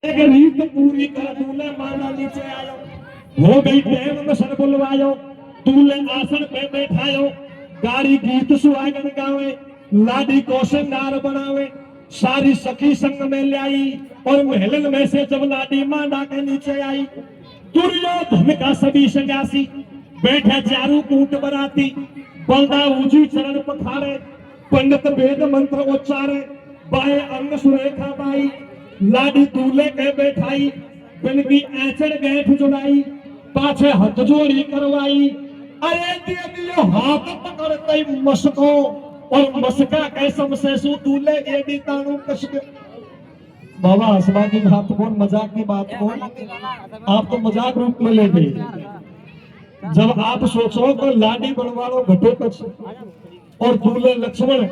रीत पूरी कर दूल्हे माला नीचे आयो हो गई टाइम में सर बुलवायो दूल्हे आसन पे बैठायो गाड़ी गीत सुहागन गावे लाडी को श्रृंगार बनावे सारी सखी संग में ले आई और महलन में से जब लाडी मांडा के नीचे आई दुर्योधन का सभी संगासी बैठे चारू कूट बराती बलदा ऊंची चरण पखारे पंडित वेद मंत्र उच्चारे बाएं अंग सुरेखा बाई लाडी दूल्हे के बैठाई बिन की ऐचड़ गैठ जुड़ाई पाछे हाथ जोड़ी करवाई अरे दियो दियो हाथ पकड़ते मस्को और मस्का कैसम से सु दूल्हे एडी ताणु कशके बाबा हंसवा की बात कौन मजाक की बात कौन आप तो मजाक रूप में ले गए जब आप सोचो तो लाडी बनवालो घटो कछ और दूल्हे लक्ष्मण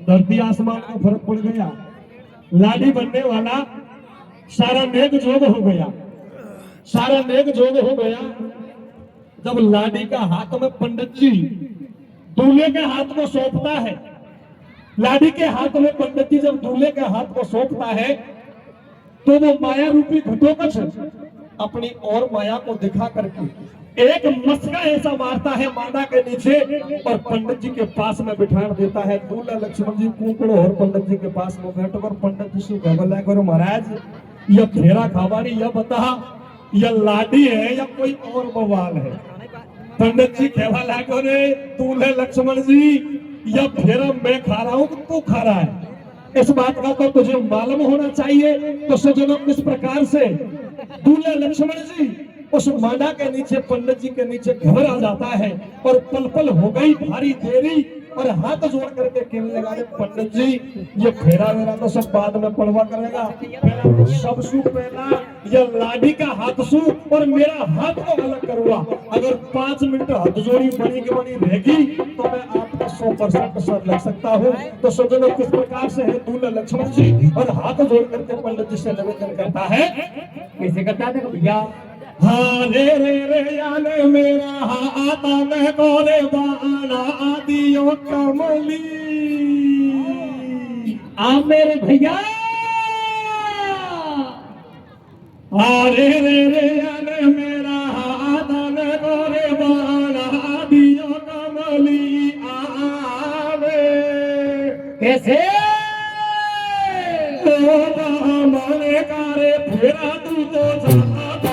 धरती आसमान में फर्क पड़ गया लाडी बनने वाला सारा नेक जोग हो गया सारा नेक जोग हो गया जब लाडी का हाथ में पंडित जी दूल्हे के हाथ को सौंपता है लाडी के हाथ में पंडित जी जब दूल्हे के हाथ को सौंपता है तो वो माया रूपी घटोकच अपनी और माया को दिखा करके एक मस्का ऐसा मारता है मादा के नीचे और पंडित जी के पास में बिठा देता है दूल्हा लक्ष्मण जी कूकड़ो और पंडित जी के पास में बैठ कर पंडित जी से कहला करो महाराज यह फेरा खावाड़ी यह बता यह लाडी है या कोई और बवाल है पंडित जी कहला करे दूल्हे लक्ष्मण जी यह फेरा मैं खा रहा हूं कि तू खा रहा है इस बात का तो तुझे मालूम होना चाहिए तो सज्जनों किस प्रकार से दूल्हे लक्ष्मण जी उस मांडा के नीचे पंडित जी के नीचे घबरा जाता है और पल पल हो गई भारी देरी और हाथ जोड़ करके कहने लगा पंडित जी ये फेरा मेरा तो सब बाद में पड़वा करेगा पहला सब सू पहला ये लाडी का हाथ सू और मेरा हाथ को अलग करूंगा अगर 5 मिनट हाथ जोड़ी बनी की बनी रहेगी तो मैं आपका 100% सर लग सकता हूँ तो सज्जनों किस प्रकार से है दूल्हे लक्ष्मण जी और हाथ जोड़ करके पंडित जी से निवेदन करता है कैसे करता है भैया हाँ रे रे रे याले मेरा आता मैं कोरे बाना आदियो कमली आ मेरे भैया हाँ रे रे रे याले मेरा आता मैं कोरे बाना आदियो कमली आवे कैसे ओ माने कारे फेरा तू तो जाता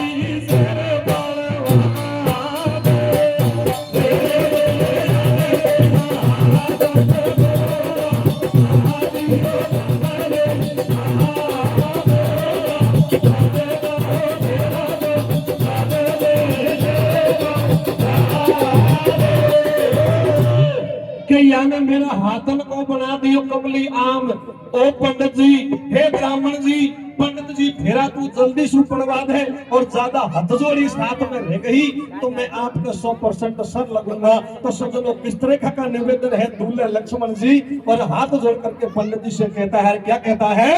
ने मेरा हाथन को बना दियो कमली आम ओ पंडित जी हे ब्राह्मण जी पंडित जी फेरा तू जल्दी से पड़वा दे और ज्यादा हाथ जोड़ी साथ में रह गई तो मैं आपके 100% सर लगूंगा तो सज्जनों किस तरह का निवेदन है दूल्हे लक्ष्मण जी और हाथ जोड़ करके पंडित जी से कहता है क्या कहता है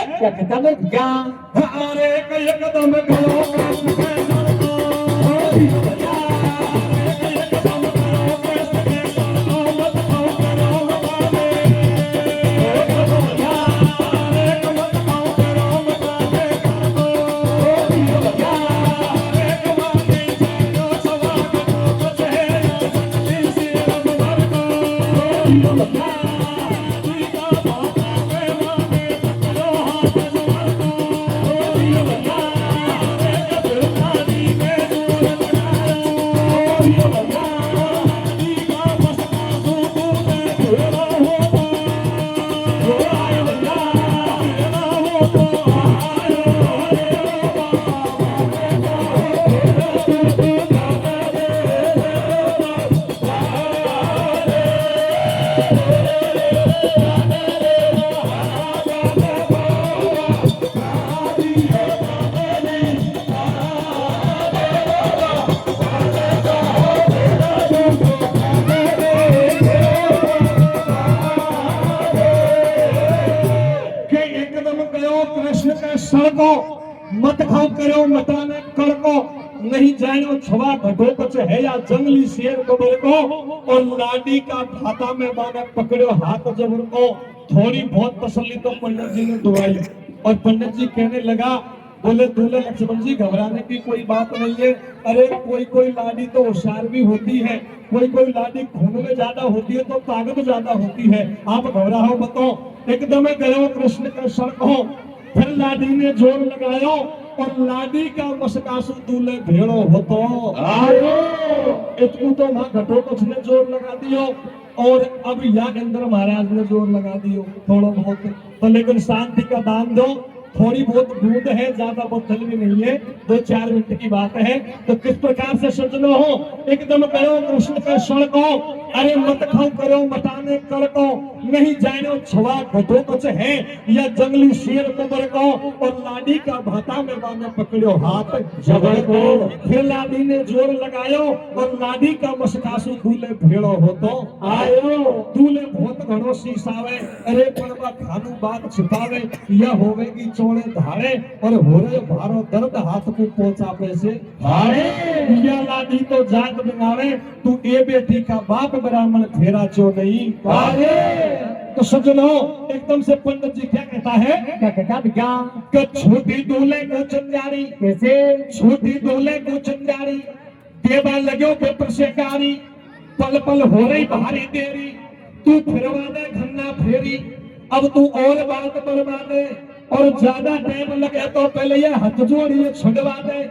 क्या अरे कदम सड़को मत खाओ करो मताने कड़को नहीं जानो छवा घटो कुछ है या जंगली शेर कबर को और लाडी का भाता में बाने पकड़ो हाथ जबर को थोड़ी बहुत तसल्ली तो पंडित जी ने दुआई और पंडित जी कहने लगा बोले दूल्हे लक्ष्मण जी घबराने की कोई बात नहीं है। अरे कोई कोई लाडी तो होशियार भी होती है, कोई कोई लाडी खून में ज्यादा होती है तो ताकत ज्यादा होती है, आप घबराओ बताओ। एकदम गयो कृष्ण का सड़को, फिर लाडी ने जोर लगायो और लाडी का मस्कासु दूल्हे भेड़ो होतो आयो। इतकू तो वहां घटो कुछ ने जोर लगा दियो और अब यहाँ अंदर महाराज ने जोर लगा दियो थोड़ा बहुत, तो लेकिन शांति का दान दो। थोड़ी बहुत दूध है, ज्यादा बोतल भी नहीं है, 2-4 मिनट की बात है। तो किस प्रकार से सजनो हो, एकदम करो कृष्ण का क्षण को, अरे मत खाओ करो मटाने कर को, नहीं जानो छवा घटो कुछ है या जंगली शेर कुबर को, और लाडी का भाता में बाने पकड़ो हाथ जबर को। फिर लाडी ने जोर लगायो और लाडी का मस्कासु दूल्हे भेड़ो हो तो आयो। दूल्हे बहुत घणो शीशावे, अरे पड़वा खानू बात छिपावे, यह होवेगी चोड़े धारे और हो रहे भारो दर्द हाथ को पहुंचा पैसे धारे। या लाडी तो जात बिगाड़े, तू ए बेटी का बाप ब्राह्मण फेरा चो नहीं पारे। तो सजनो एकदम से पंडित जी क्या कहता है, क्या कहता कि छोटी दूल्हे को चंदारी, कैसे छोटी दूल्हे को चंदारी, देवा लगो पेपर से कारी, पल पल हो रही भारी देरी, तू फिरवा दे घन्ना फेरी, अब तू और बात बरवा दे, और ज्यादा टाइम लगे तो पहले ये हाथ जोड़िए छुड़वा दे।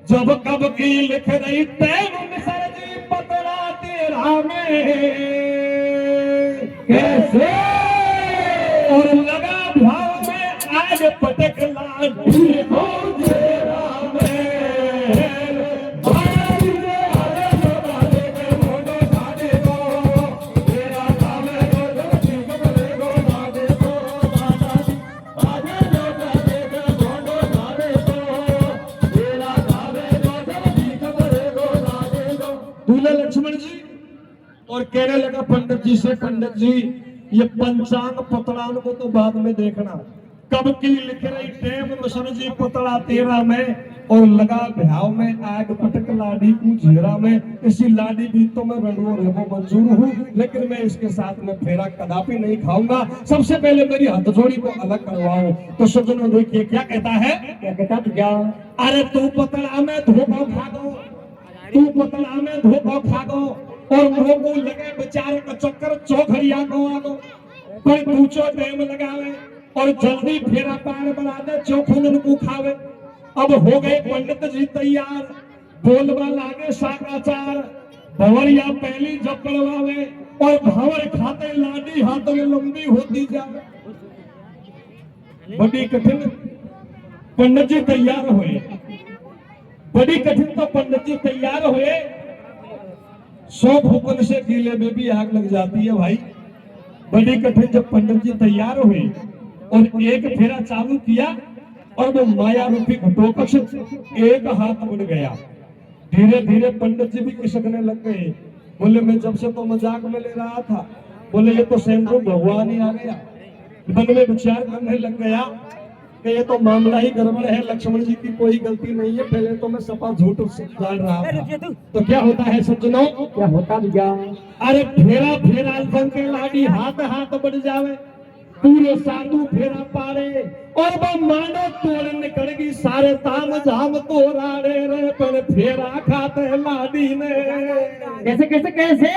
जब कब की लिख रही तैम सर जी पतरा तेरा में कैसे, और लगा भाव में आज पटक लाडी हो तेरा में। दूल्हे लक्ष्मण जी और कहने लगा पंडित जी से, पंडित जी ये पंचांग पतड़ान को तो बाद में देखना, कब की लिख रही टेम मसन जी पतड़ा तेरा में, और लगा भ्याव में आग पटक लाडी को झेरा में। इसी लाडी भी तो मैं रंडुओ रेबो मंजूर हूँ, लेकिन मैं इसके साथ में फेरा कदापि नहीं खाऊंगा, सबसे पहले मेरी हथजोड़ी को अलग करवाओ। तो सज्जनों देखिए क्या कहता है, क्या कहता क्या, अरे तू पतड़ा में धोखा खा दो, तू पतला में धोखा खा दो, और मोको लगे बेचारे का चक्कर चौघरिया को आगो, पर पूछो टाइम लगावे और जल्दी फेरा पार बना दे चौखुन को खावे। अब हो गए पंडित जी तैयार, बोलवा लागे साकाचार, भंवरिया पहली जब पड़वावे और भंवर खाते लाडी हाथ में लंबी होती जावे। बड़ी कठिन पंडित जी तैयार हुए, बड़ी कठिन तो पंडित जी तैयार हुए। 100 भूकन से गीले में भी आग लग जाती है भाई। बड़ी कठिन जब पंडित जी तैयार हुए और एक फेरा चालू किया और वो माया रूपी घटोत्कच एक हाथ उड़ गया। धीरे धीरे पंडित जी भी खिसकने लग गए। बोले मैं जब से तो मजाक में ले रहा था, बोले ये तो स्वयं भगवान ही आ गया। मन में विचार करने लग गया कि ये तो मामला ही गड़बड़ है, लक्ष्मण जी की कोई गलती नहीं है, पहले तो मैं सपा झूठ जान रहा था। तो क्या होता है सज्जनों, क्या होता भैया, अरे फेरा फेरा संग के लाडी हाथ हाथ बढ़ जावे, पूरे साधु फेरा पारे और वो मानो तोड़ निकलेगी सारे ताम झाम तोड़ा रे पर फेरा खाते लाडी ने। कैसे कैसे कैसे,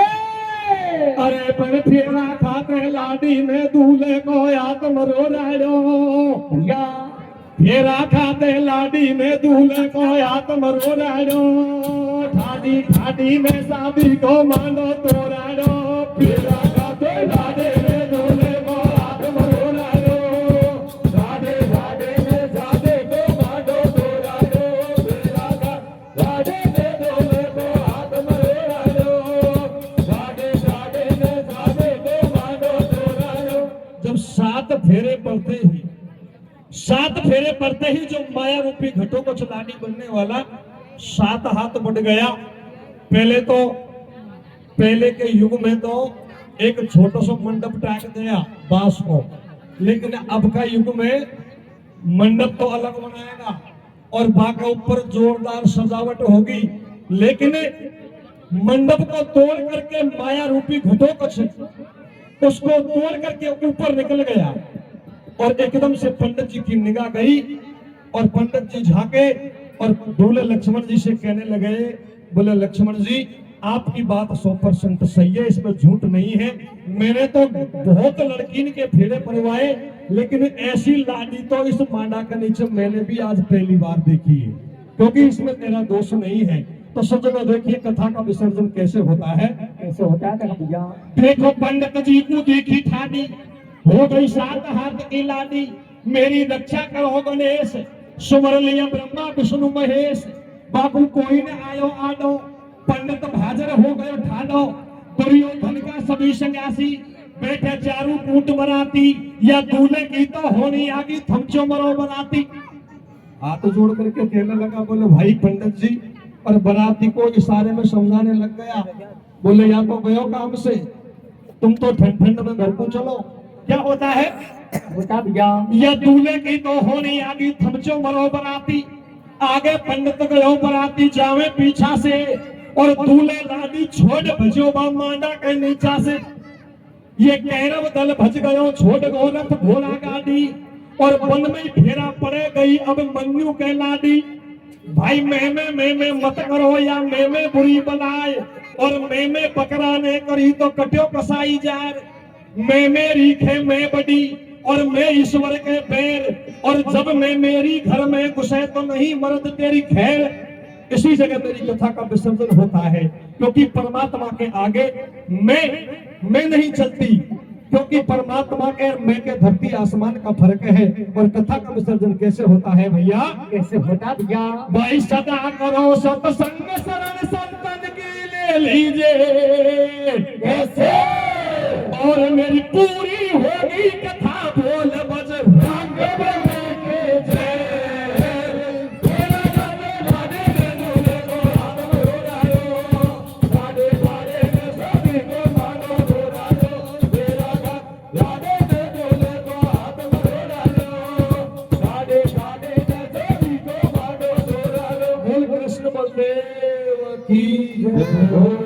अरे पर फेरा खाते लाडी ने दूल्हे को आत्म रो राड़ो, फेरा खाते लाडी ने दूल्हे को आत्म रो राड़ो, ठाडी ठाडी ने शादी को मानो तोड़ाड़ो, फेरा खाते लाडी ने दूल्हे को आत्म रो राड़ो, ठाडे ठाडे ने शादी को मानो तोड़ाड़ो, फेरा खाते लाडी ने दूल्हे को आत्म रो राड़ो, ठाडे ठाडे ने शादी को मानो तोड़ाड़ो। जब 7 फेरे पड़ते ही, 7 फेरे पड़ते ही जो माया रूपी घटों को चलानी बनने वाला 7 हाथ बढ़ गया। पहले के युग में तो एक छोटा सा मंडप टाक दिया बांस को, लेकिन अब का युग में मंडप तो अलग बनाएगा और बाका ऊपर जोरदार सजावट होगी, लेकिन मंडप को तोड़ करके माया रूपी घटों को उसको तोड़ करके ऊपर निकल गया और एकदम से पंडित जी की निगाह गई और पंडित जी झांके और दूल्हे लक्ष्मण जी से कहने लगे, बोले लक्ष्मण जी आपकी बात 100% सही है, इसमें झूठ नहीं है। मैंने तो बहुत लड़कीन के फेरे परवाए, लेकिन ऐसी लाडी तो इस मांडा के नीचे मैंने भी आज पहली बार देखी है, क्योंकि इसमें तेरा दोष नहीं है। तो सजनो देखिए कथा का विसर्जन कैसे होता है। कैसे होता है भैया? देखो पंडित जी को देखी ठाडी, हो गई 7 हाथ की लाडी। मेरी रक्षा करो गणेश, सुमर लिया ब्रह्मा विष्णु महेश। बाबू कोई न आयो आडो, पंडित भाजर हो गयो ठाडो। दुर्योधन का सभी संन्यासी, बैठे चारू कूट बराती। या दूल्हे की तो होनी आगी, थमचो मरो बराती। हाथ जोड़ करके कहने लगा, बोले भाई पंडित जी, और बराती को इशारे में समझाने लग गया। बोले या तो गयो काम से, तुम तो ठंड ठंड में घर को चलो। क्या होता है? होता भैया। या दूल्हे की तो होनी आगी, थमचो मरो बराती। आगे पंडित गयो बराती जावे पीछा से, और दूल्हे लाडी छोड़ भजो बा मांडा के नीचा से। ये कैरव दल भज गयो छोड़ गो रथ घोड़ा गाड़ी, और वन में फेरा पड़े गई अब मन्नू के लाडी। भाई मैं मत करो या मैं बुरी बनाए, और मैं बकरा ने करी तो कट्यो कसाई जाए। मैं रीखे मैं बड़ी, और मैं ईश्वर के पैर, और जब मैं मेरी घर में घुसे तो नहीं मर्द तेरी खैर। इसी जगह मेरी कथा का विसर्जन होता है, क्योंकि परमात्मा के आगे मैं नहीं चलती, क्योंकि परमात्मा के मैं के धरती आसमान का फर्क है। और कथा का विसर्जन कैसे होता है भैया? कैसे होता भैया? भाई सदा करो सत्संग शरण संतन की ले लीजिए कैसे, और मेरी पूरी होगी कथा बोल बजरंग बली के जय। कृष्ण बलदेव की जय।